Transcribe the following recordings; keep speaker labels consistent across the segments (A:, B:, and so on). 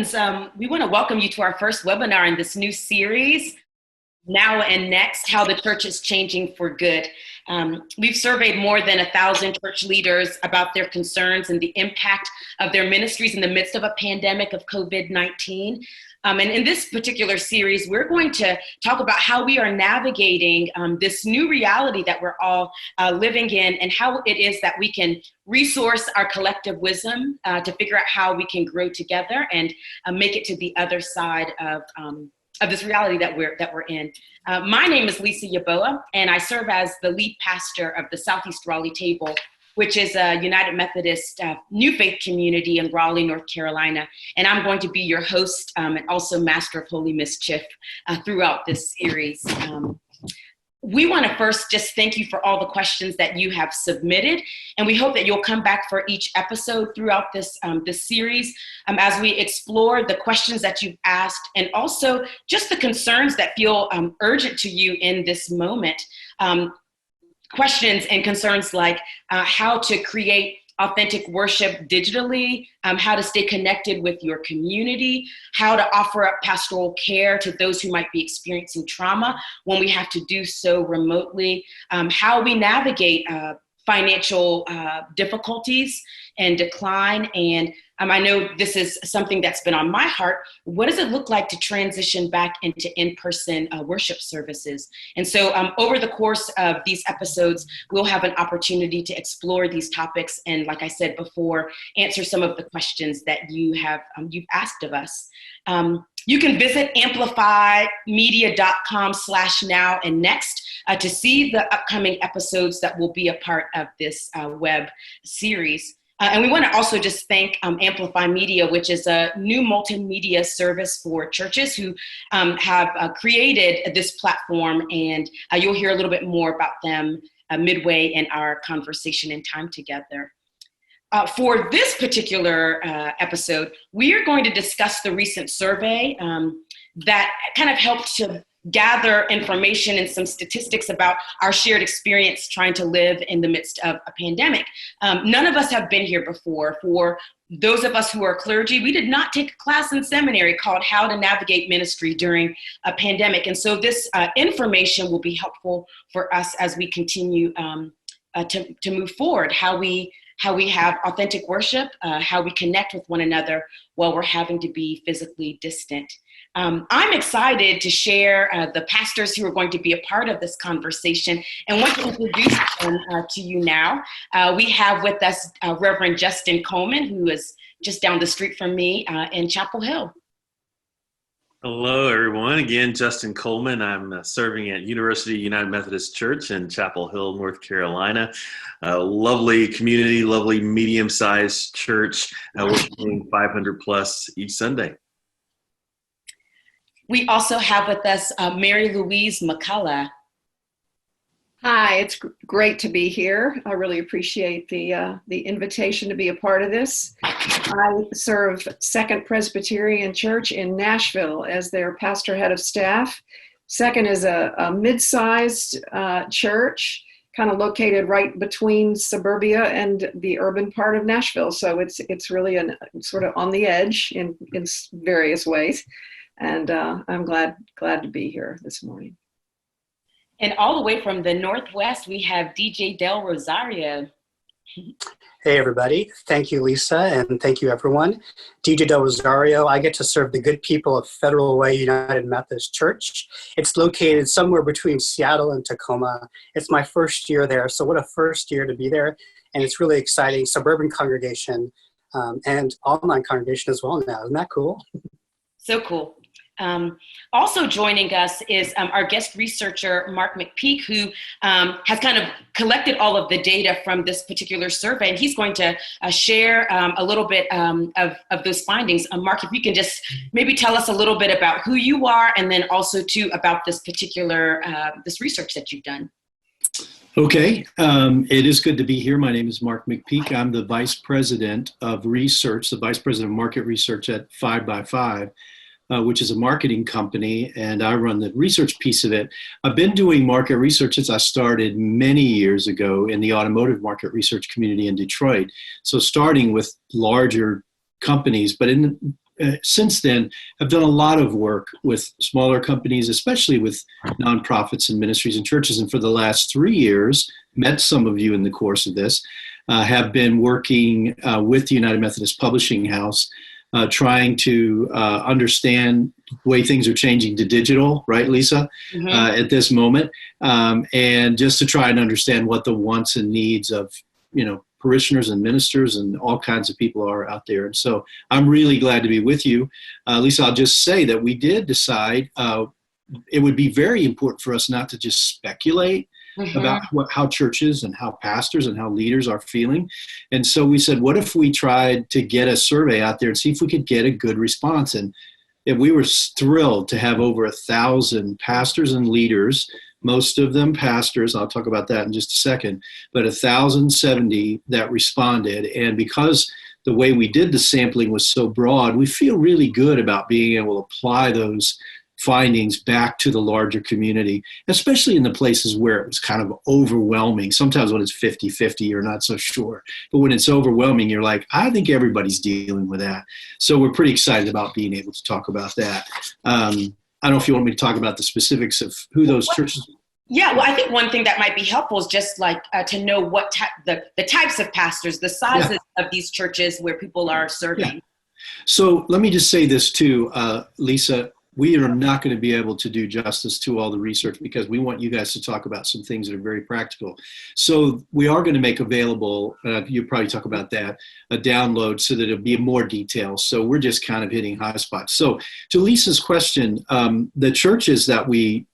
A: friends, we want to welcome you to our first webinar in this new series, Now and Next, How the Church is Changing for Good. We've surveyed more than 1,000 church leaders about their concerns and the impact of their ministries in the midst of a pandemic of COVID-19. And in this particular series, we're going to talk about how we are navigating this new reality that we're all living in, and how it is that we can resource our collective wisdom to figure out how we can grow together and make it to the other side of this reality that we're in. My name is Yebuah, and I serve as the lead pastor of the Southeast Raleigh Table, which is a United Methodist New Faith community in Raleigh, North Carolina. And I'm going to be your host and also Master of Holy Mischief throughout this series. We want to first just thank you for all the questions that you have submitted, and we hope that you'll come back for each episode throughout this series as we explore the questions that you've asked, and also just the concerns that feel urgent to you in this moment. Questions and concerns like how to create authentic worship digitally, how to stay connected with your community, how to offer up pastoral care to those who might be experiencing trauma when we have to do so remotely, how we navigate financial difficulties and decline. And I know this is something that's been on my heart. What does it look like to transition back into in-person worship services? And so over the course of these episodes, we'll have an opportunity to explore these topics and, like I said before, answer some of the questions that you've asked of us. You can visit amplifymedia.com/now and next to see the upcoming episodes that will be a part of this web series. And we want to also just thank Amplify Media, which is a new multimedia service for churches who have created this platform. And you'll hear a little bit more about them midway in our conversation and time together. For this particular episode, we are going to discuss the recent survey that kind of helped to gather information and some statistics about our shared experience trying to live in the midst of a pandemic. None of us have been here before. For those of us who are clergy, we did not take a class in seminary called How to Navigate Ministry During a Pandemic. And so this information will be helpful for us as we continue to move forward, how we have authentic worship, how we connect with one another while we're having to be physically distant. I'm excited to share the pastors who are going to be a part of this conversation, and want to introduce them to you now. We have with us Reverend Justin Coleman, who is just down the street from me in Chapel Hill.
B: Hello, everyone. Again, Justin Coleman. I'm serving at University United Methodist Church in Chapel Hill, North Carolina. A lovely community, lovely medium-sized church. We're doing 500 plus each Sunday.
A: We also have with us Mary Louise McCullough.
C: Hi, it's great to be here. I really appreciate the invitation to be a part of this. I serve Second Presbyterian Church in Nashville as their pastor head of staff. Second is a mid-sized church, kind of located right between suburbia and the urban part of Nashville. So it's really sort of on the edge in various ways. And I'm glad to be here this morning.
A: And all the way from the Northwest, we have DJ Del Rosario.
D: Hey, everybody. Thank you, Lisa, and thank you, everyone. DJ Del Rosario. I get to serve the good people of Federal Way United Methodist Church. It's located somewhere between Seattle and Tacoma. It's my first year there, so what a first year to be there. And it's really exciting. Suburban congregation and online congregation as well now. Isn't that cool?
A: So cool. Also joining us is our guest researcher, Mark McPeak, who has kind of collected all of the data from this particular survey, and he's going to share a little bit of those findings. Mark, if you can just maybe tell us a little bit about who you are, and then also too about this particular this research that you've done.
E: Okay, it is good to be here. My name is Mark McPeak. I'm the Vice President of Research, the Vice President of Market Research at 5x5. Which is a marketing company, and I run the research piece of it. I've been doing market research since I started many years ago in the automotive market research community in Detroit. So starting with larger companies, but in since then have done a lot of work with smaller companies, especially with nonprofits and ministries and churches. And for the last 3 years, met some of you in the course of this, have been working with the United Methodist Publishing House, trying to understand the way things are changing to digital, right, Lisa, at this moment, and just to try and understand what the wants and needs of, parishioners and ministers and all kinds of people are out there. And so I'm really glad to be with you. Lisa, I'll just say that we did decide it would be very important for us not to just speculate about how churches and how pastors and how leaders are feeling. And so we said, what if we tried to get a survey out there and see if we could get a good response? And we were thrilled to have over 1,000 pastors and leaders, most of them pastors. I'll talk about that in just a second, but 1,070 that responded. And because the way we did the sampling was so broad, we feel really good about being able to apply those findings back to the larger community, especially in the places where it was kind of overwhelming. Sometimes when it's 50-50, you're not so sure. But when it's overwhelming, you're like, I think everybody's dealing with that. So we're pretty excited about being able to talk about that. I don't know if you want me to talk about the specifics of who those churches are.
A: Yeah, well, I think one thing that might be helpful is just like to know what the types of pastors, the sizes of these churches where people are serving.
E: Yeah. So let me just say this too, Lisa. We are not going to be able to do justice to all the research because we want you guys to talk about some things that are very practical. So we are going to make available, you'll probably talk about that, a download so that it'll be more details. So we're just kind of hitting high spots. So to Lisa's question, the churches that we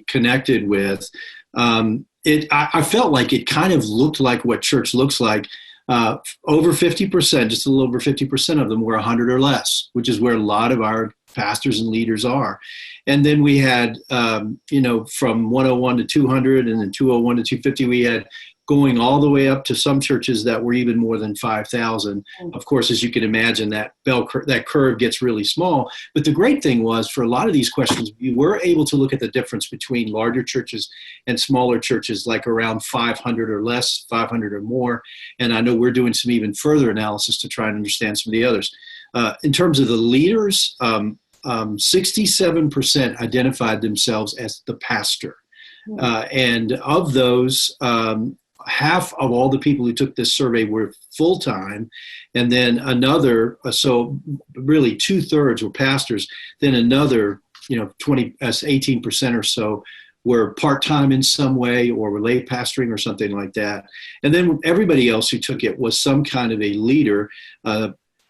E: connected with, I felt like it kind of looked like what church looks like. Over 50%, just a little over 50% of them were 100 or less, which is where a lot of our pastors and leaders are. And then we had, from 101 to 200 and then 201 to 250, we had going all the way up to some churches that were even more than 5,000. Of course, as you can imagine, that curve gets really small. But the great thing was for a lot of these questions, we were able to look at the difference between larger churches and smaller churches, like around 500 or less, 500 or more. And I know we're doing some even further analysis to try and understand some of the others. In terms of the leaders, 67% identified themselves as the pastor. And of those, half of all the people who took this survey were full-time, and then another, so really 2/3 were pastors, then another, 18% or so were part-time in some way or were lay pastoring or something like that. And then everybody else who took it was some kind of a leader.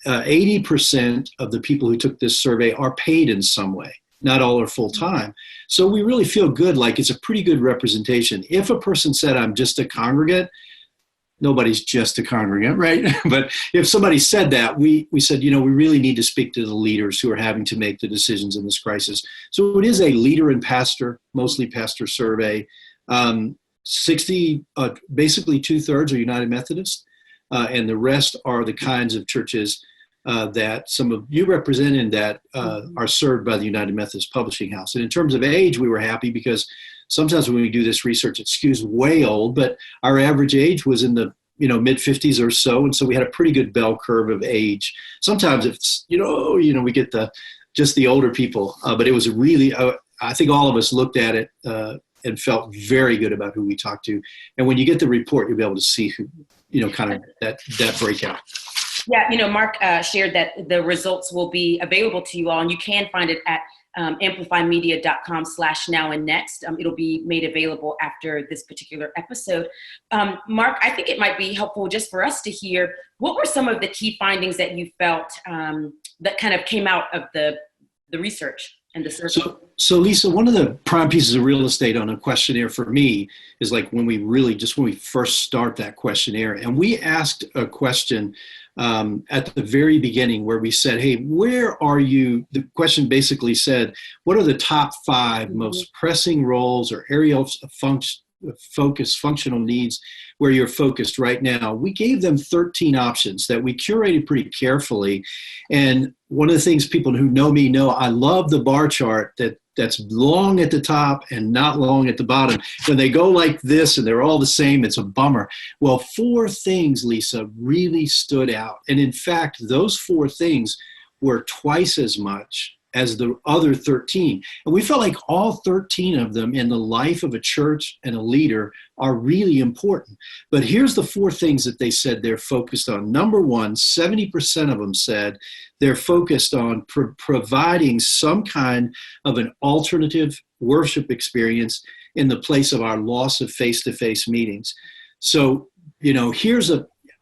E: 80% of the people who took this survey are paid in some way. Not all are full-time. So we really feel good, like it's a pretty good representation. If a person said, I'm just a congregant, nobody's just a congregant, right? But if somebody said that, we said, we really need to speak to the leaders who are having to make the decisions in this crisis. So it is a leader and pastor, mostly pastor survey. Basically 2/3 are United Methodist, and the rest are the kinds of churches that some of you represent and that are served by the United Methodist Publishing House. And in terms of age, we were happy because sometimes when we do this research, it skews way old, but our average age was in the mid-50s or so, and so we had a pretty good bell curve of age. Sometimes it's we get just the older people, but it was really I think all of us looked at it and felt very good about who we talked to. And when you get the report, you'll be able to see who kind of that breakout.
A: Yeah, Mark shared that the results will be available to you all, and you can find it at amplifymedia.com/now-and-next. It'll be made available after this particular episode. Mark, I think it might be helpful just for us to hear, what were some of the key findings that you felt that kind of came out of the research and the survey?
E: So Lisa, one of the prime pieces of real estate on a questionnaire for me is like when we first start that questionnaire, and we asked a question at the very beginning where we said, hey, where are you? The question basically said, what are the top 5 most pressing roles or areas of functional needs where you're focused right now? We gave them 13 options that we curated pretty carefully. And one of the things people who know me know, I love the bar chart that's long at the top and not long at the bottom. When they go like this and they're all the same, it's a bummer. Well, 4 things, Lisa, really stood out. And in fact, those 4 things were twice as much as the other 13. And we felt like all 13 of them in the life of a church and a leader are really important. But here's the 4 things that they said they're focused on. Number one, 70% of them said they're focused on providing some kind of an alternative worship experience in the place of our loss of face-to-face meetings. So, here's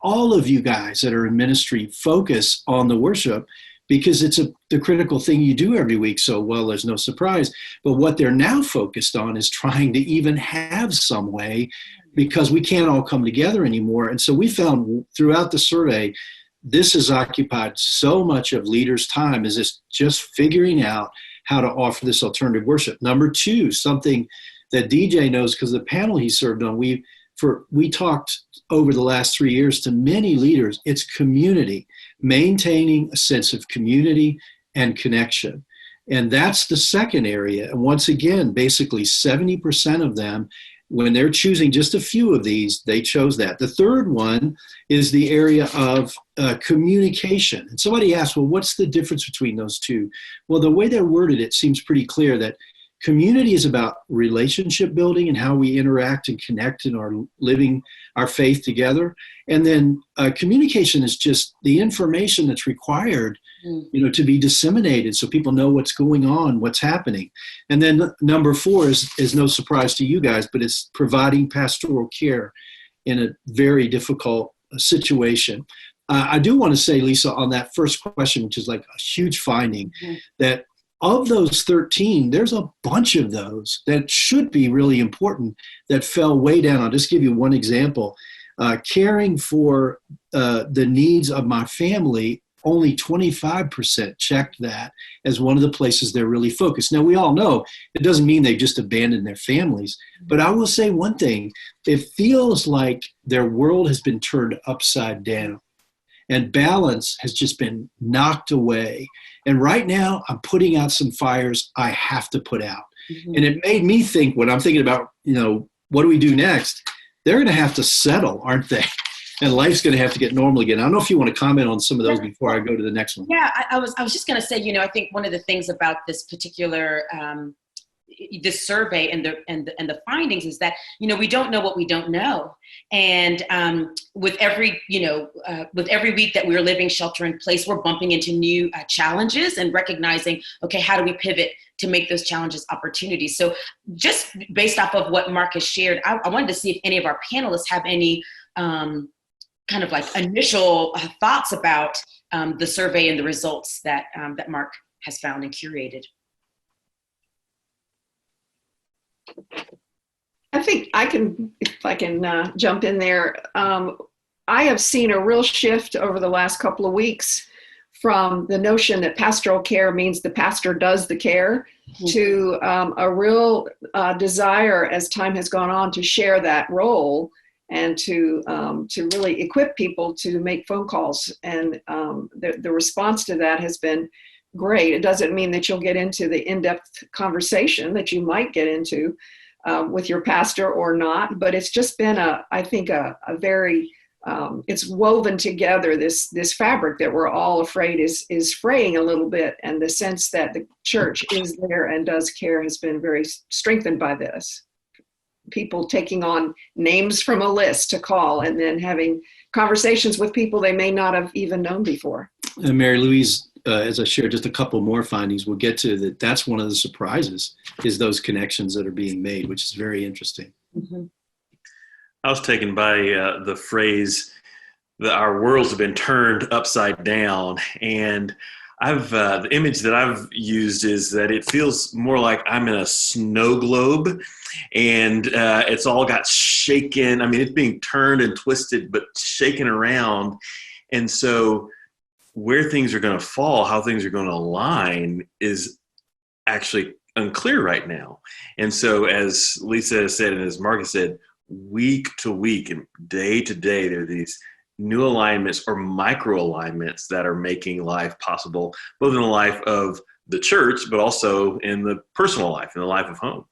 E: all of you guys that are in ministry focus on the worship, because it's the critical thing you do every week. So, well, there's no surprise. But what they're now focused on is trying to even have some way, because we can't all come together anymore. And so we found throughout the survey, this has occupied so much of leaders' time, is this just figuring out how to offer this alternative worship. Number 2, something that DJ knows, because the panel he served on, we talked over the last 3 years to many leaders. It's community, maintaining a sense of community and connection. And that's the second area. And once again, basically 70% of them, when they're choosing just a few of these, they chose that. The third one is the area of communication. And somebody asked, well, what's the difference between those two? Well, the way they're worded, it seems pretty clear that community is about relationship building and how we interact and connect in our living our faith together. And then communication is just the information that's required, to be disseminated so people know what's going on, what's happening. And then number 4 is no surprise to you guys, but it's providing pastoral care in a very difficult situation. I do want to say, Lisa, on that first question, which is like a huge finding, that of those 13, there's a bunch of those that should be really important that fell way down. I'll just give you one example. Caring for the needs of my family, only 25% checked that as one of the places they're really focused. Now, we all know it doesn't mean they've just abandoned their families, but I will say one thing. It feels like their world has been turned upside down and balance has just been knocked away. And right now, I'm putting out some fires I have to put out. And it made me think, when I'm thinking about, what do we do next? They're going to have to settle, aren't they? And life's going to have to get normal again. I don't know if you want to comment on some of those before I go to the next one.
A: Yeah, I was just going to say, I think one of the things about this particular this survey and the findings is that we don't know what we don't know, and with every week that we're living shelter in place, we're bumping into new challenges and recognizing, okay, how do we pivot to make those challenges opportunities? So just based off of what Mark has shared, I wanted to see if any of our panelists have any kind of like initial thoughts about the survey and the results that Mark has found and curated.
C: I think if I can jump in there. I have seen a real shift over the last couple of weeks from the notion that pastoral care means the pastor does the care to a real desire as time has gone on to share that role and to really equip people to make phone calls. And the response to that has been great. It doesn't mean that you'll get into the in-depth conversation that you might get into with your pastor or not, but it's just been I think a very, it's woven together, this fabric that we're all afraid is fraying a little bit. And the sense that the church is there and does care has been very strengthened by this. People taking on names from a list to call and then having conversations with people they may not have even known before.
E: And Mary Louise, as I shared just a couple more findings, we'll get to that. That's one of the surprises, is those connections that are being made, which is very interesting.
B: I was taken by the phrase that our worlds have been turned upside down. And the image that I've used is that it feels more like I'm in a snow globe and it's all got shaken. I mean, it's being turned and twisted, but shaken around. And so where things are going to fall, how things are going to align is actually unclear right now. And so as Lisa said, and as Marcus said, week to week and day to day, there are these new alignments or micro alignments that are making life possible, both in the life of the church, but also in the personal life, in the life of home.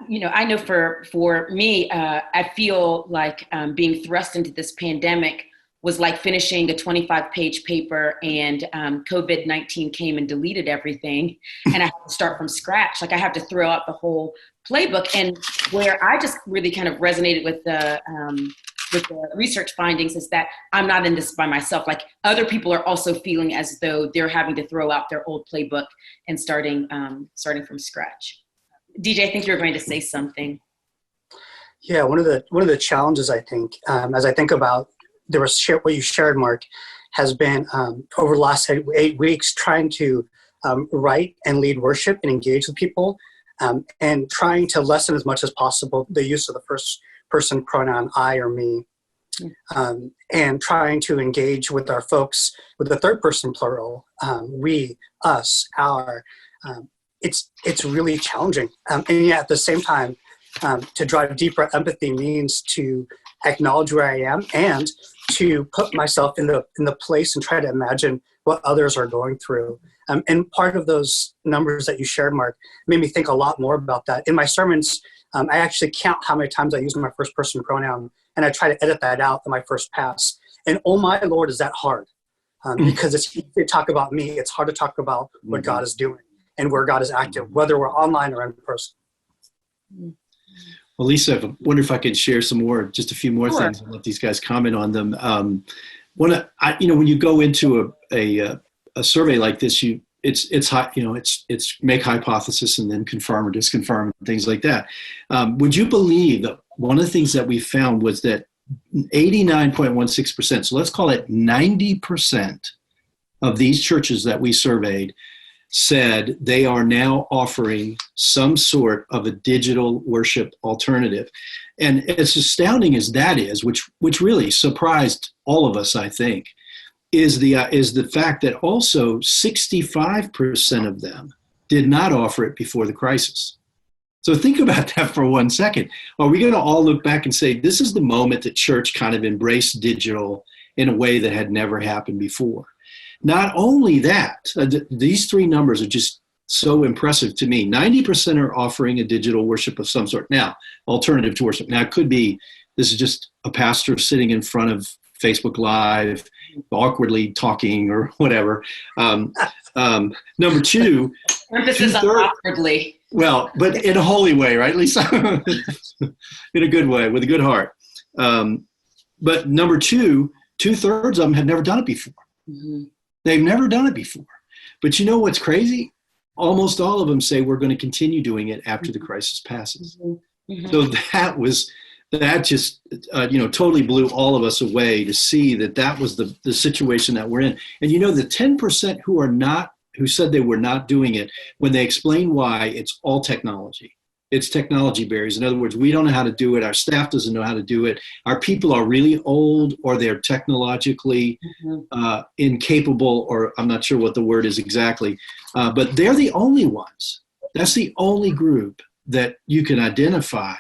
A: I know for me, I feel like being thrust into this pandemic was like finishing a 25-page paper, and COVID-19 came and deleted everything, and I had to start from scratch. Like I have to throw out the whole playbook. And where I just really kind of resonated with the research findings is that I'm not in this by myself. Like other people are also feeling as though they're having to throw out their old playbook and starting from scratch. DJ, I think you're going to say something.
D: Yeah, one of the challenges I think, as I think about what you shared, Mark, has been over the last 8 weeks trying to write and lead worship and engage with people, and trying to lessen as much as possible the use of the first person pronoun I or me, and trying to engage with our folks with the third person plural, we, us, our. It's really challenging, and yet at the same time, to drive deeper empathy means to acknowledge where I am and to put myself in the place and try to imagine what others are going through. And part of those numbers that you shared, Mark, made me think a lot more about that. In my sermons, I actually count how many times I use my first person pronoun, and I try to edit that out in my first pass. And oh my Lord, is that hard? Because it's easy to talk about me. It's hard to talk about what God is doing and where God is active, whether we're online or in person.
E: Well, Lisa, I wonder if I could share just a few more
A: Sure.
E: things and let these guys comment on them. When you go into a survey like this, it's make hypothesis and then confirm or disconfirm and things like that. Would you believe that one of the things that we found was that 89.16%, so let's call it 90% of these churches that we surveyed said they are now offering some sort of a digital worship alternative. And as astounding as that is, which really surprised all of us, I think, is the fact that also 65% of them did not offer it before the crisis. So think about that for 1 second. Are we going to all look back and say, this is the moment that church kind of embraced digital in a way that had never happened before? Not only that, these three numbers are just so impressive to me. 90% are offering a digital worship of some sort. Now, alternative to worship. Now, it could be, this is just a pastor sitting in front of Facebook Live, awkwardly talking or whatever. Number two.
A: Emphasis on awkwardly.
E: Well, but in a holy way, right, Lisa? In a good way, with a good heart. But number two, 2/3 of them had never done it before.
A: Mm-hmm.
E: They've never done it before. But you know what's crazy? Almost all of them say we're going to continue doing it after the crisis passes. Mm-hmm. So that just totally blew all of us away to see that was the situation that we're in. And the 10% who said they were not doing it, when they explain why, it's all technology. It's technology barriers. In other words, we don't know how to do it. Our staff doesn't know how to do it. Our people are really old, or they're technologically incapable, or I'm not sure what the word is exactly. But they're the only ones. That's the only group that you can identify.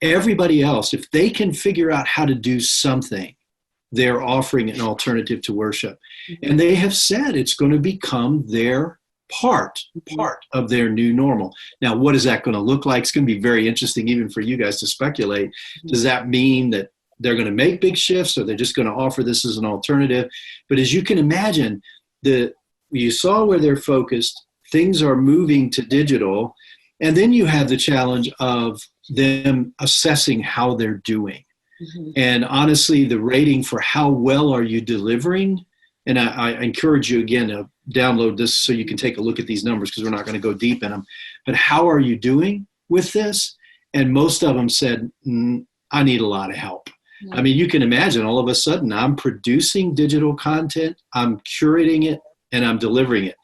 E: Everybody else, if they can figure out how to do something, they're offering an alternative to worship. And they have said it's going to become their part of their new normal. Now, what is that going to look like? It's going to be very interesting even for you guys to speculate. Does that mean that they're going to make big shifts, or they're just going to offer this as an alternative? But as you can imagine, you saw where they're focused. Things are moving to digital. And then you have the challenge of them assessing how they're doing. Mm-hmm. And honestly, the rating for how well are you delivering, and I encourage you again to download this so you can take a look at these numbers, because we're not going to go deep in them. But how are you doing with this? And most of them said, I need a lot of help. Yeah. I mean, you can imagine all of a sudden I'm producing digital content, I'm curating it, and I'm delivering it.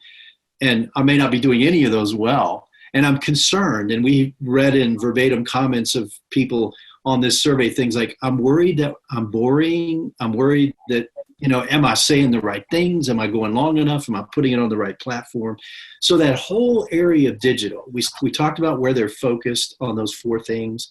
E: And I may not be doing any of those well. And I'm concerned. And we read in verbatim comments of people on this survey things like, I'm worried that I'm boring. I'm worried that, am I saying the right things? Am I going long enough? Am I putting it on the right platform? So that whole area of digital, we talked about where they're focused on those four things.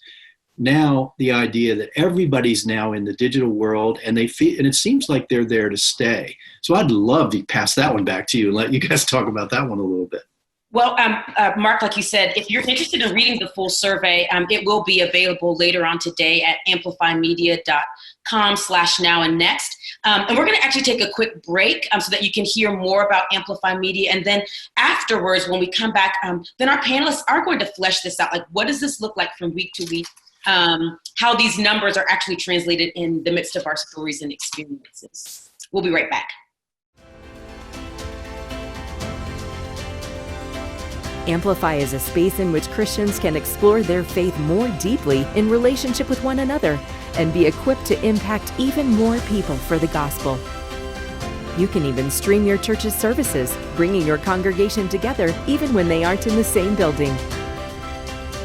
E: Now the idea that everybody's now in the digital world, and it seems like they're there to stay. So I'd love to pass that one back to you and let you guys talk about that one a little bit.
A: Well, Mark, like you said, if you're interested in reading the full survey, it will be available later on today at amplifymedia.com/now and next. And we're going to actually take a quick break so that you can hear more about Amplify Media. And then afterwards, when we come back, then our panelists are going to flesh this out. Like, what does this look like from week to week? How these numbers are actually translated in the midst of our stories and experiences. We'll be right back.
F: Amplify is a space in which Christians can explore their faith more deeply in relationship with one another and be equipped to impact even more people for the gospel. You can even stream your church's services, bringing your congregation together even when they aren't in the same building.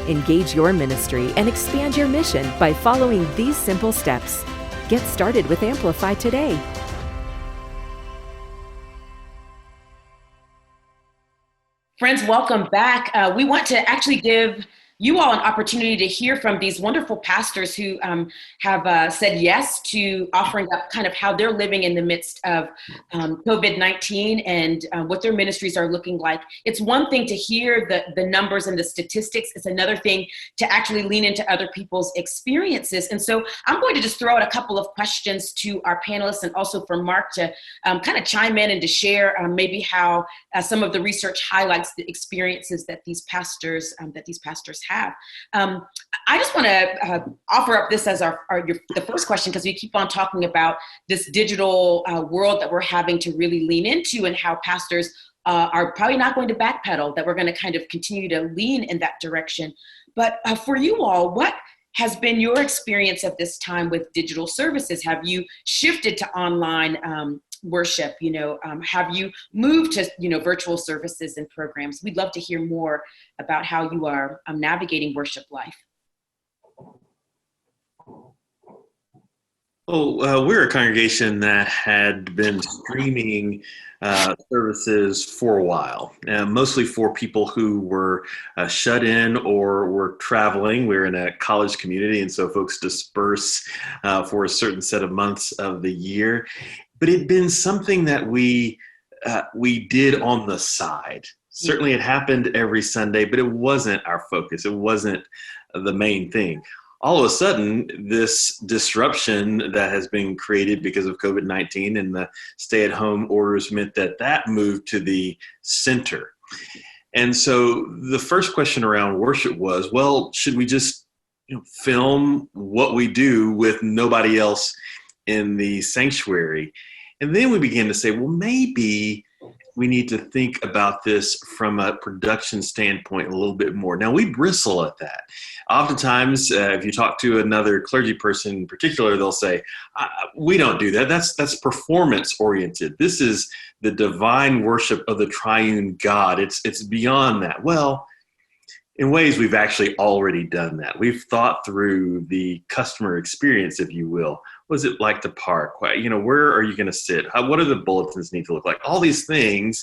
F: Engage your ministry and expand your mission by following these simple steps. Get started with Amplify today.
A: Friends, welcome back. We want to actually give you all an opportunity to hear from these wonderful pastors who have said yes to offering up kind of how they're living in the midst of COVID-19 and what their ministries are looking like. It's one thing to hear the numbers and the statistics. It's another thing to actually lean into other people's experiences. And so I'm going to just throw out a couple of questions to our panelists and also for Mark to kind of chime in and to share maybe how some of the research highlights the experiences that these pastors have. I just want to offer up this as the first question, because we keep on talking about this digital world that we're having to really lean into, and how pastors are probably not going to backpedal, that we're going to kind of continue to lean in that direction. But for you all, what has been your experience of this time with digital services? Have you shifted to online worship? Have you moved to virtual services and programs? We'd love to hear more about how you are navigating worship life.
B: Well, we're a congregation that had been streaming services for a while, mostly for people who were shut in or were traveling. We're in a college community, and so folks disperse for a certain set of months of the year. But it'd been something that we did on the side. Certainly it happened every Sunday, but it wasn't our focus. It wasn't the main thing. All of a sudden, this disruption that has been created because of COVID-19 and the stay-at-home orders meant that moved to the center. And so the first question around worship was, well, should we just film what we do with nobody else in the sanctuary? And then we began to say, well, maybe we need to think about this from a production standpoint a little bit more. Now, we bristle at that. Oftentimes, if you talk to another clergy person in particular, they'll say, we don't do that. That's performance oriented. This is the divine worship of the triune God. It's beyond that. Well, in ways, we've actually already done that. We've thought through the customer experience, if you will. What is it like to park? Where are you going to sit? What do the bulletins need to look like? All these things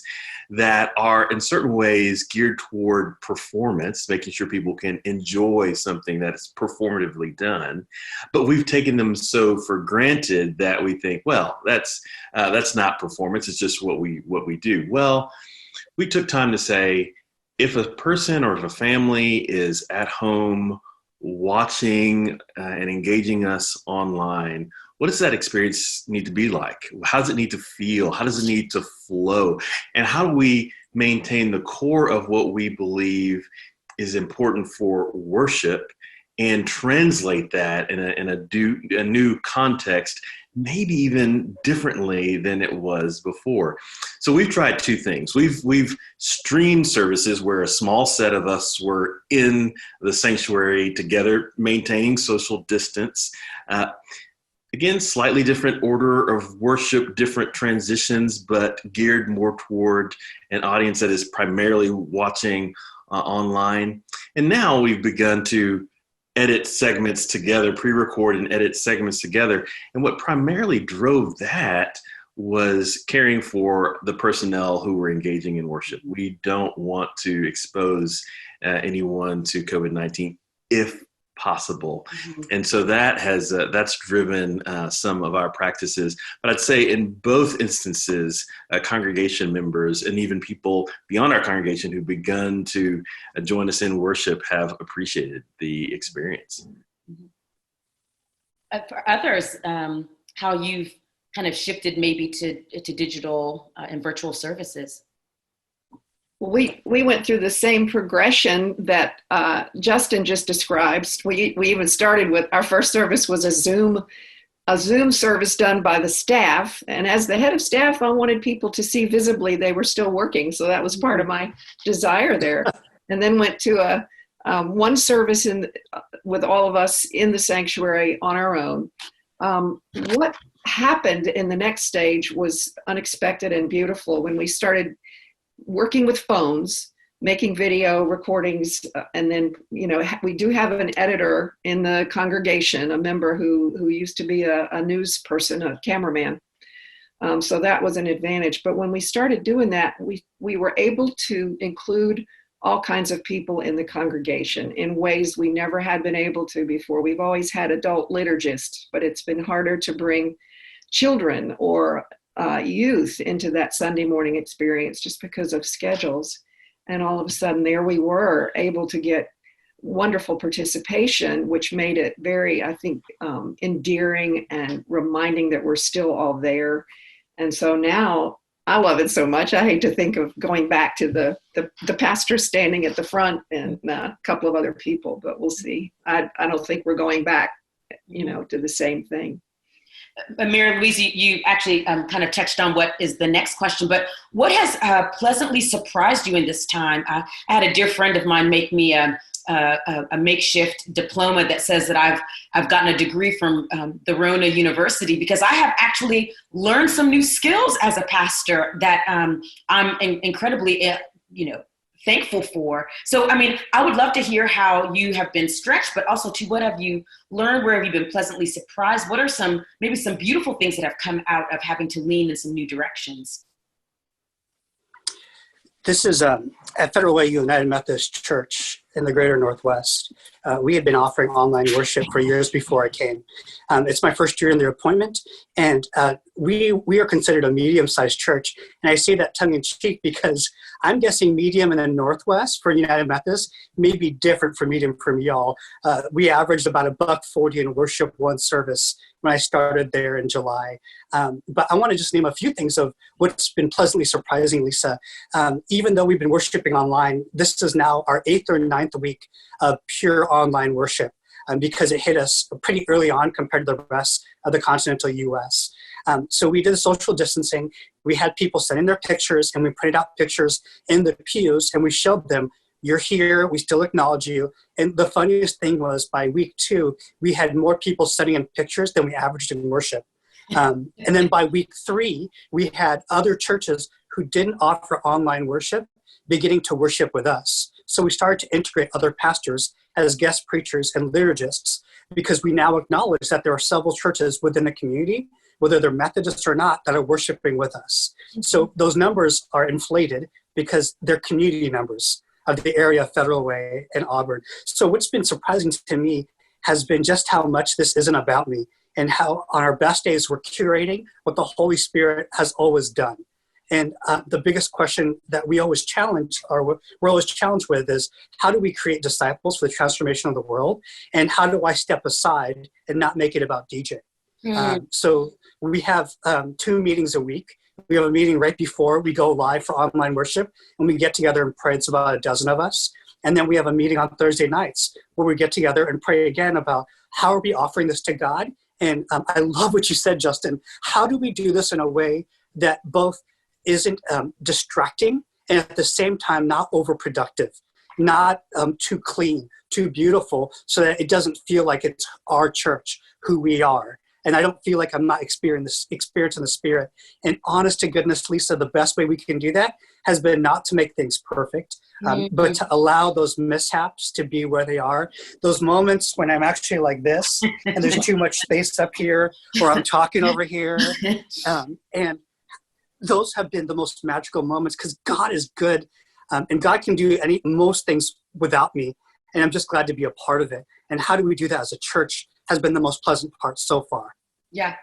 B: that are in certain ways geared toward performance, making sure people can enjoy something that is performatively done. But we've taken them so for granted that we think, well, that's not performance. It's just what we do. Well, we took time to say, if a person or if a family is at home watching and engaging us online, what does that experience need to be like? How does it need to feel? How does it need to flow? And how do we maintain the core of what we believe is important for worship and translate that in a new context, maybe even differently than it was before? So we've tried two things. We've streamed services where a small set of us were in the sanctuary together, maintaining social distance. Again, slightly different order of worship, different transitions, but geared more toward an audience that is primarily watching online. And now we've begun to edit segments together, pre-record and edit segments together. And what primarily drove that was caring for the personnel who were engaging in worship. We don't want to expose anyone to COVID-19 if possible. And so that has that's driven some of our practices. But I'd say in both instances, congregation members and even people beyond our congregation who've begun to join us in worship have appreciated the experience.
A: For others, how you've kind of shifted maybe to digital and virtual services.
C: We went through the same progression that Justin just described. We even started with our first service was a Zoom service done by the staff. And as the head of staff, I wanted people to see visibly they were still working. So that was part of my desire there. And then went to one service with all of us in the sanctuary on our own. What happened in the next stage was unexpected and beautiful when we started working with phones, making video recordings, and then, we do have an editor in the congregation, a member who used to be a news person, a cameraman. So that was an advantage. But when we started doing that, we were able to include all kinds of people in the congregation in ways we never had been able to before. We've always had adult liturgists, but it's been harder to bring children or youth into that Sunday morning experience just because of schedules. And all of a sudden there we were able to get wonderful participation, which made it very, I think, endearing and reminding that we're still all there. And so now I love it so much. I hate to think of going back to the pastor standing at the front and a couple of other people, but we'll see. I don't think we're going back, to the same thing.
A: Mary Louise, you actually kind of touched on what is the next question, but what has pleasantly surprised you in this time? I had a dear friend of mine make me a makeshift diploma that says that I've gotten a degree from the Rona University, because I have actually learned some new skills as a pastor that I'm incredibly, thankful for. So, I would love to hear how you have been stretched, but also to what have you learned? Where have you been pleasantly surprised? What are some beautiful things that have come out of having to lean in some new directions?
D: This is at Federal Way United Methodist Church in the Greater Northwest. We had been offering online worship for years before I came. It's my first year in their appointment, and we are considered a medium-sized church. And I say that tongue-in-cheek because I'm guessing medium in the Northwest for United Methodist may be different from medium from y'all. We averaged about $1.40 in worship one service when I started there in July. But I want to just name a few things of what's been pleasantly surprising, Lisa. Even though we've been worshiping online, this is now our 8th or 9th week of pure online worship because it hit us pretty early on compared to the rest of the continental U.S. So we did social distancing. We had people send in their pictures, and we printed out pictures in the pews, and we showed them, you're here, we still acknowledge you. And the funniest thing was by week 2, we had more people sending in pictures than we averaged in worship. And then by week 3, we had other churches who didn't offer online worship beginning to worship with us. So we started to integrate other pastors as guest preachers and liturgists, because we now acknowledge that there are several churches within the community, whether they're Methodists or not, that are worshiping with us. So those numbers are inflated because they're community numbers of the area of Federal Way and Auburn. So what's been surprising to me has been just how much this isn't about me, and how on our best days we're curating what the Holy Spirit has always done. And the biggest question that we always challenge, or we're always challenged with, is how do we create disciples for the transformation of the world? And how do I step aside and not make it about DJ? So we have 2 meetings a week. We have a meeting right before we go live for online worship, and we get together and pray. It's about a dozen of us. And then we have a meeting on Thursday nights where we get together and pray again about how are we offering this to God? And I love what you said, Justin. How do we do this in a way that both isn't distracting and at the same time not overproductive, not too clean, too beautiful, so that it doesn't feel like it's our church, who we are. And I don't feel like I'm not experiencing the Spirit. And honest to goodness, Lisa, the best way we can do that has been not to make things perfect, but to allow those mishaps to be where they are. Those moments when I'm actually like this, and there's too much space up here, or I'm talking over here. And those have been the most magical moments, because God is good, and God can do most things without me. And I'm just glad to be a part of it. And how do we do that as a church has been the most pleasant part so far.
A: Yeah,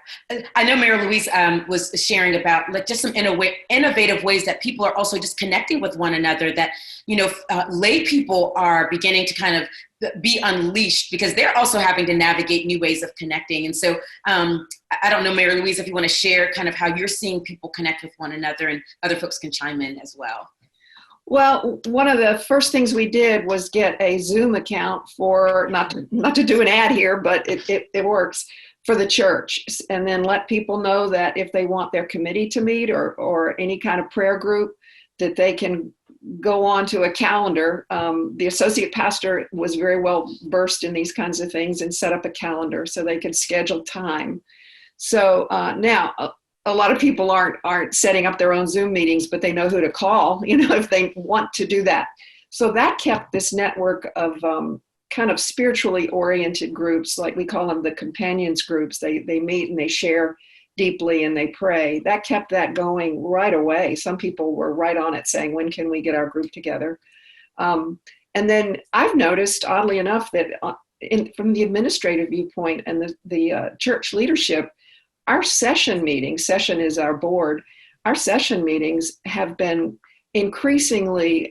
A: I know Mary Louise was sharing about like just some innovative ways that people are also just connecting with one another, that, lay people are beginning to kind of be unleashed because they're also having to navigate new ways of connecting. And so I don't know, Mary Louise, if you want to share kind of how you're seeing people connect with one another, and other folks can chime in as well.
C: Well, one of the first things we did was get a Zoom account for, not to do an ad here, but it works, for the church, and then let people know that if they want their committee to meet or any kind of prayer group, that they can go on to a calendar. The associate pastor was very well versed in these kinds of things and set up a calendar so they could schedule time. So now a lot of people aren't setting up their own Zoom meetings, but they know who to call, if they want to do that. So that kept this network of kind of spiritually oriented groups, like we call them the companions groups. They meet and they share deeply and they pray. That kept that going right away. Some people were right on it saying, when can we get our group together? And then I've noticed, oddly enough, that from the administrative viewpoint and the church leadership, our session is our board, our session meetings have been increasingly,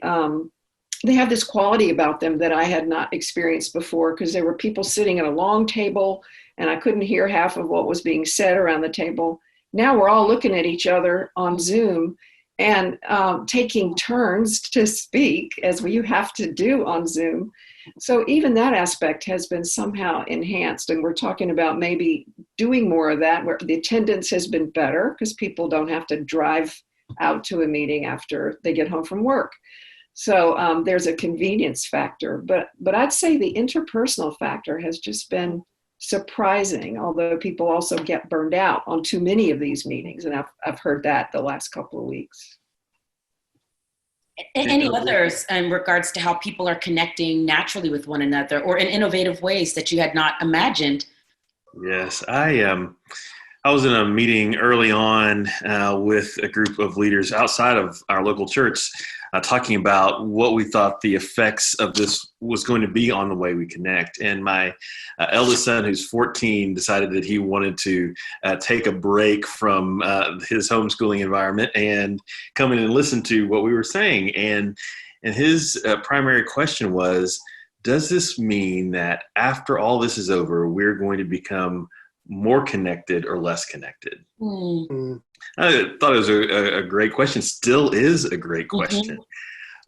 C: they have this quality about them that I had not experienced before, because there were people sitting at a long table and I couldn't hear half of what was being said around the table. Now we're all looking at each other on Zoom and taking turns to speak, as you have to do on Zoom. So even that aspect has been somehow enhanced, and we're talking about maybe doing more of that, where the attendance has been better because people don't have to drive out to a meeting after they get home from work. So there's a convenience factor, but I'd say the interpersonal factor has just been surprising, although people also get burned out on too many of these meetings, and I've heard that the last couple of weeks.
A: Any others in regards to how people are connecting naturally with one another, or in innovative ways that you had not imagined?
B: Yes, I was in a meeting early on with a group of leaders outside of our local church, talking about what we thought the effects of this was going to be on the way we connect. And my eldest son, who's 14, decided that he wanted to take a break from his homeschooling environment and come in and listen to what we were saying. And his primary question was, does this mean that after all this is over, we're going to become more connected or less connected?
A: Mm.
B: I thought it was a great question, still is a great question.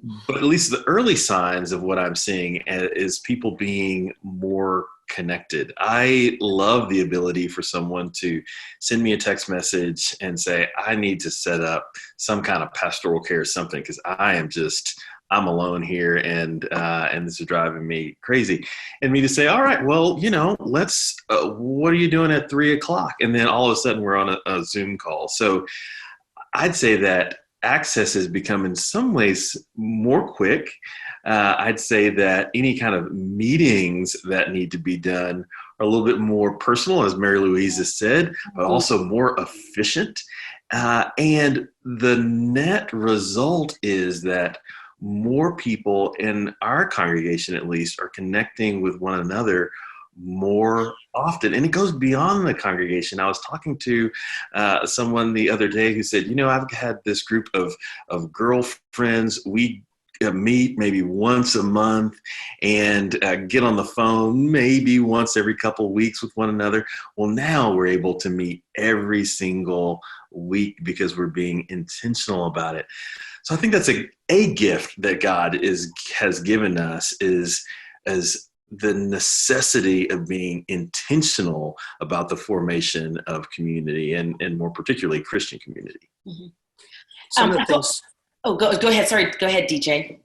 B: Mm-hmm. But at least the early signs of what I'm seeing is people being more connected. I love the ability for someone to send me a text message and say, I need to set up some kind of pastoral care or something, because I'm alone here, and this is driving me crazy. And me to say, all right, well, let's, what are you doing at 3:00? And then all of a sudden we're on a Zoom call. So I'd say that access has become in some ways more quick. I'd say that any kind of meetings that need to be done are a little bit more personal, as Mary Louise has said, but also more efficient. And the net result is that more people in our congregation, at least, are connecting with one another more often. And it goes beyond the congregation. I was talking to someone the other day who said, I've had this group of girlfriends. We meet maybe once a month and get on the phone maybe once every couple of weeks with one another. Well, now we're able to meet every single week because we're being intentional about it. So I think that's a gift that God has given us, is the necessity of being intentional about the formation of community, and more particularly Christian community.
A: Mm-hmm.
D: Some of the things.
A: Go ahead. Sorry, go ahead, DJ.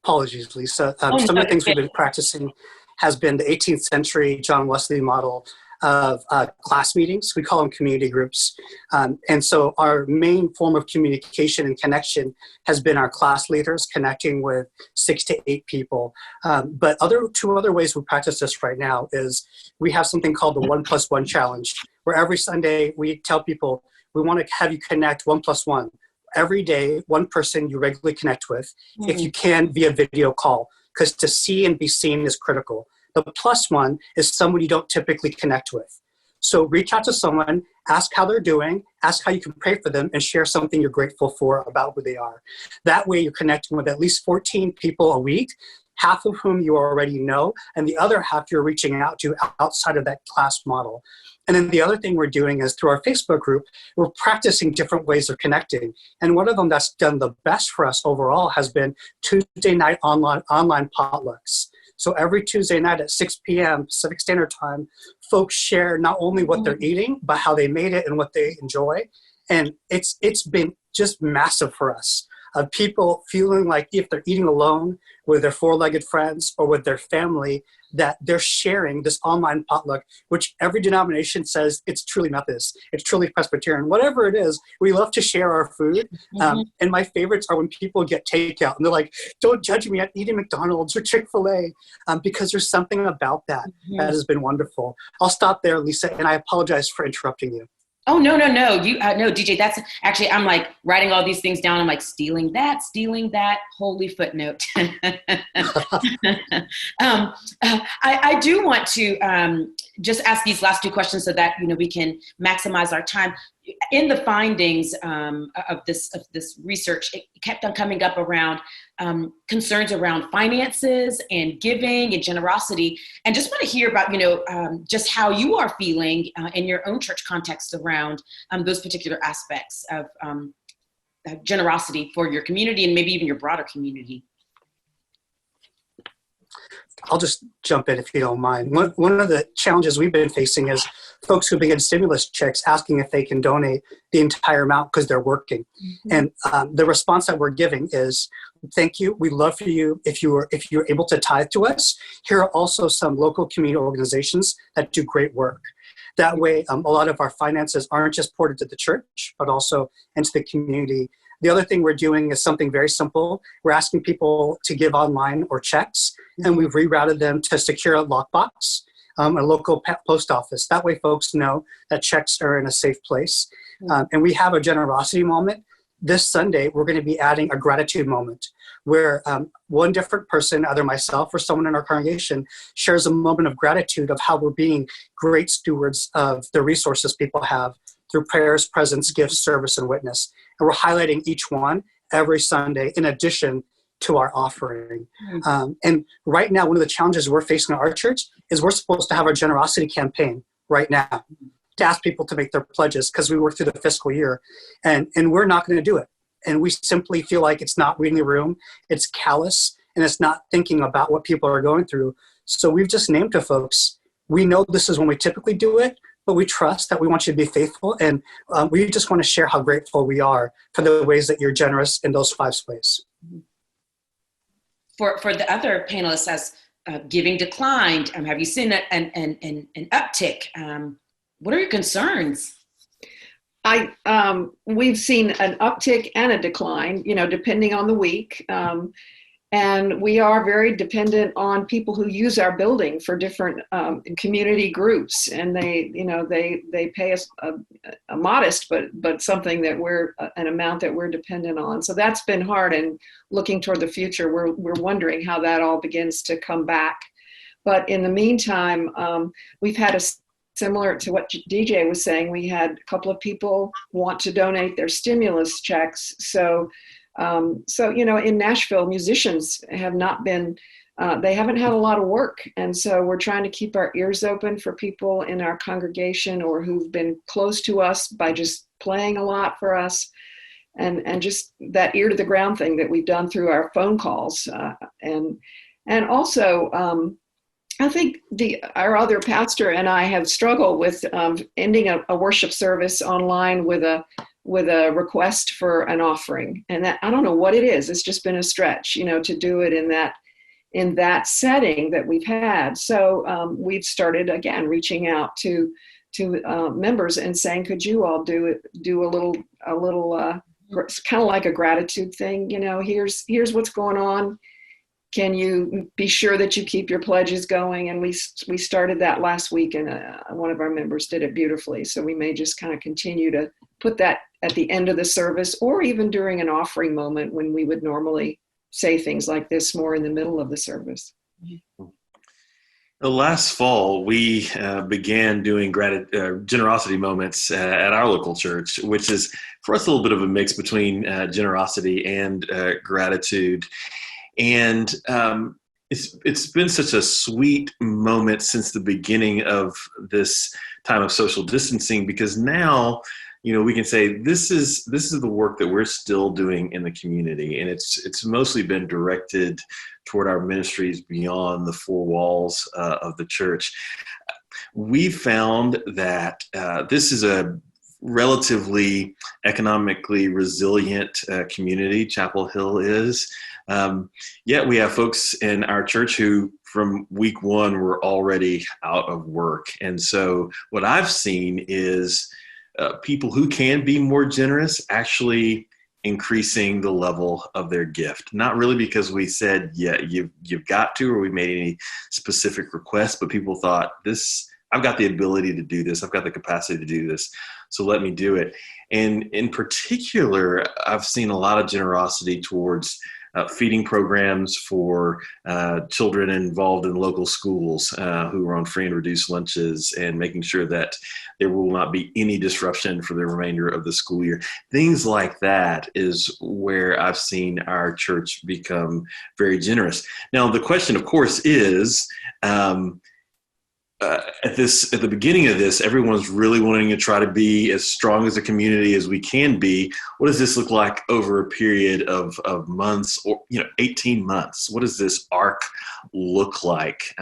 D: Apologies, Lisa. Some of the things we've been practicing has been the 18th century John Wesley model of class meetings. We call them community groups. And so our main form of communication and connection has been our class leaders connecting with 6 to 8 people. But two other ways we practice this right now is we have something called the 1+1 challenge, where every Sunday we tell people we want to have you connect 1+1. Every day, one person you regularly connect with, if you can, via video call. because to see and be seen is critical. The plus one is someone you don't typically connect with. So reach out to someone, ask how they're doing, ask how you can pray for them, and share something you're grateful for about who they are. That way you're connecting with at least 14 people a week, half of whom you already know, and the other half you're reaching out to outside of that class model. And then the other thing we're doing is through our Facebook group, we're practicing different ways of connecting. And one of them that's done the best for us overall has been Tuesday night online potlucks. So every Tuesday night at 6 p.m. Pacific Standard Time, folks share not only what they're eating, but how they made it and what they enjoy. And it's been just massive for us. People feeling like if they're eating alone with their four-legged friends or with their family, that they're sharing this online potluck, which every denomination says it's truly Methodist, it's truly Presbyterian, whatever it is, we love to share our food. And my favorites are when people get takeout and they're like, don't judge me, I'm eating McDonald's or Chick-fil-A, because there's something about that that has been wonderful. I'll stop there, Lisa, and I apologize for interrupting you.
A: Oh, no. You no, DJ, that's actually, I'm like writing all these things down. I'm like stealing that, holy footnote. I do want to just ask these last two questions so that, we can maximize our time. In the findings of this research, it kept on coming up around concerns around finances and giving and generosity. And just want to hear about, just how you are feeling in your own church context around those particular aspects of generosity for your community and maybe even your broader community.
D: I'll just jump in if you don't mind. One of the challenges we've been facing is folks who begin stimulus checks asking if they can donate the entire amount because they're working. And the response that we're giving is, thank you. We'd love for you if you're able to tithe to us. Here are also some local community organizations that do great work. That way, a lot of our finances aren't just poured into the church, but also into the community. The other thing we're doing is something very simple. We're asking people to give online or checks, and we've rerouted them to secure lockbox, a local post office. That way folks know that checks are in a safe place. And we have a generosity moment. This Sunday, we're going to be adding a gratitude moment where one different person, either myself or someone in our congregation, shares a moment of gratitude of how we're being great stewards of the resources people have through prayers, presence, gifts, service, and witness. And we're highlighting each one every Sunday in addition to our offering. And right now, one of the challenges we're facing at our church is we're supposed to have our generosity campaign right now to ask people to make their pledges because we work through the fiscal year. And we're not going to do it. And we simply feel like it's not reading the room, it's callous, and it's not thinking about what people are going through. So we've just named to folks, we know this is when we typically do it, but we trust that we want you to be faithful. And we just want to share how grateful we are for the ways that you're generous in those 5 ways.
A: For the other panelists, as giving declined, have you seen an uptick? What are your concerns?
C: We've seen an uptick and a decline, depending on the week. And we are very dependent on people who use our building for different community groups, and they pay us a modest, but something that we're an amount that we're dependent on. So that's been hard. And looking toward the future, we're wondering how that all begins to come back. But in the meantime, we've had similar to what DJ was saying, we had a couple of people want to donate their stimulus checks. So in Nashville, musicians have not been, they haven't had a lot of work. And so we're trying to keep our ears open for people in our congregation or who've been close to us by just playing a lot for us. And just that ear to the ground thing that we've done through our phone calls. And also, I think our other pastor and I have struggled with ending a worship service online with a request for an offering. And that, I don't know what it is. It's just been a stretch, to do it in that setting that we've had. So we've started again, reaching out to members and saying, could you all do a little kind of like a gratitude thing, here's what's going on. Can you be sure that you keep your pledges going? And we started that last week, and one of our members did it beautifully. So we may just kind of continue to put that at the end of the service, or even during an offering moment when we would normally say things like this more in the middle of the service.
B: Last fall, we began doing generosity moments at our local church, which is for us a little bit of a mix between generosity and gratitude. And it's been such a sweet moment since the beginning of this time of social distancing, because now, we can say this is the work that we're still doing in the community, and it's mostly been directed toward our ministries beyond the four walls of the church. We found that this is a relatively economically resilient community. Chapel Hill is. Yet we have folks in our church who from week one were already out of work. And so what I've seen is people who can be more generous actually increasing the level of their gift. Not really because we said, yeah, you've got to, or we made any specific requests, but people thought, I've got the ability to do this. I've got the capacity to do this. So let me do it. And in particular, I've seen a lot of generosity towards feeding programs for children involved in local schools who are on free and reduced lunches, and making sure that there will not be any disruption for the remainder of the school year. Things like that is where I've seen our church become very generous. Now, the question, of course, is at the beginning of this, everyone's really wanting to try to be as strong as a community as we can be. What does this look like over a period of months, or 18 months? What does this arc look like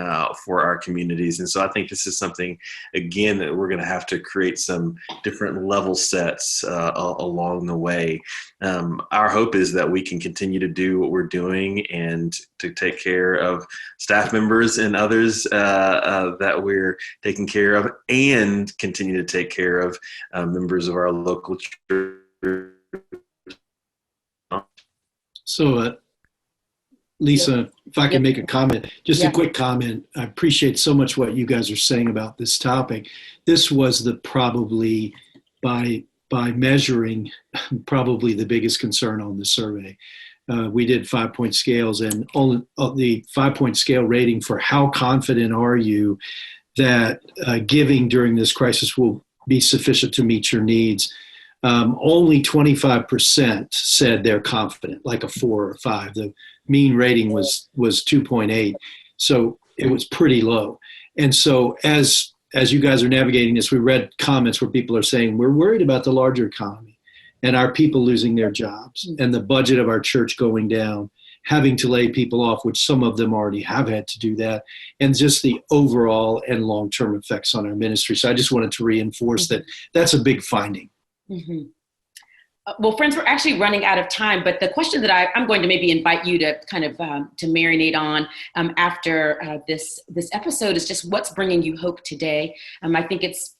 B: for our communities? And so I think this is something, again, that we're going to have to create some different level sets along the way. Our hope is that we can continue to do what we're doing and to take care of staff members and others that we're taking care of, and continue to take care of members of our local church.
E: So, Lisa, if I can make a comment, just a quick comment. I appreciate so much what you guys are saying about this topic. This was probably by measuring, probably the biggest concern on the survey. We did 5-point scales, and only the 5-point scale rating for how confident are you that giving during this crisis will be sufficient to meet your needs. Only 25% said they're confident, like a 4 or 5. The mean rating was 2.8, so it was pretty low. And so as you guys are navigating this, we read comments where people are saying, we're worried about the larger economy and our people losing their jobs and the budget of our church going down, having to lay people off, which some of them already have had to do that, and just the overall and long-term effects on our ministry. So I just wanted to reinforce that that's a big finding.
A: Mm-hmm. Well, friends, we're actually running out of time, but the question that I'm going to maybe invite you to kind of to marinate on after this episode is just what's bringing you hope today. I think it's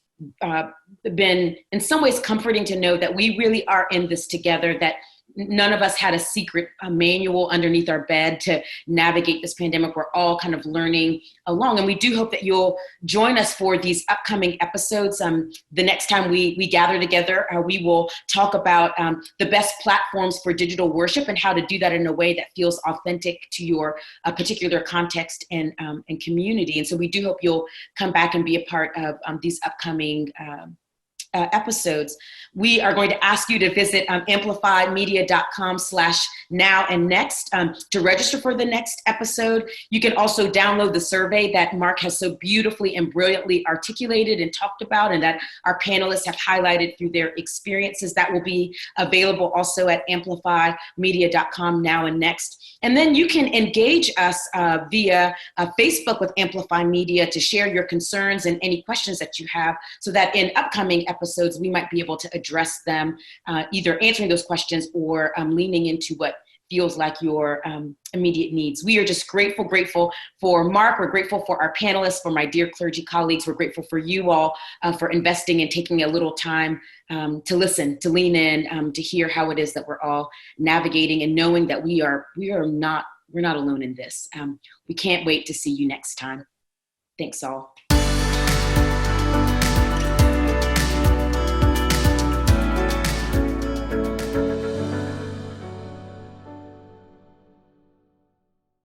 A: been in some ways comforting to know that we really are in this together, that none of us had a secret manual underneath our bed to navigate this pandemic. We're all kind of learning along. And we do hope that you'll join us for these upcoming episodes. The next time we gather together, we will talk about the best platforms for digital worship and how to do that in a way that feels authentic to your particular context and community. And so we do hope you'll come back and be a part of these upcoming episodes. We are going to ask you to visit amplifymedia.com/now-and-next to register for the next episode. You can also download the survey that Mark has so beautifully and brilliantly articulated and talked about, and that our panelists have highlighted through their experiences. That will be available also at amplifymedia.com/now-and-next. And then you can engage us via Facebook with Amplify Media to share your concerns and any questions that you have, so that in upcoming episodes, we might be able to address them, either answering those questions or leaning into what feels like your immediate needs. We are just grateful for Mark. We're grateful for our panelists, for my dear clergy colleagues. We're grateful for you all for investing and taking a little time to listen, to lean in, to hear how it is that we're all navigating, and knowing that we're not alone in this. We can't wait to see you next time. Thanks all.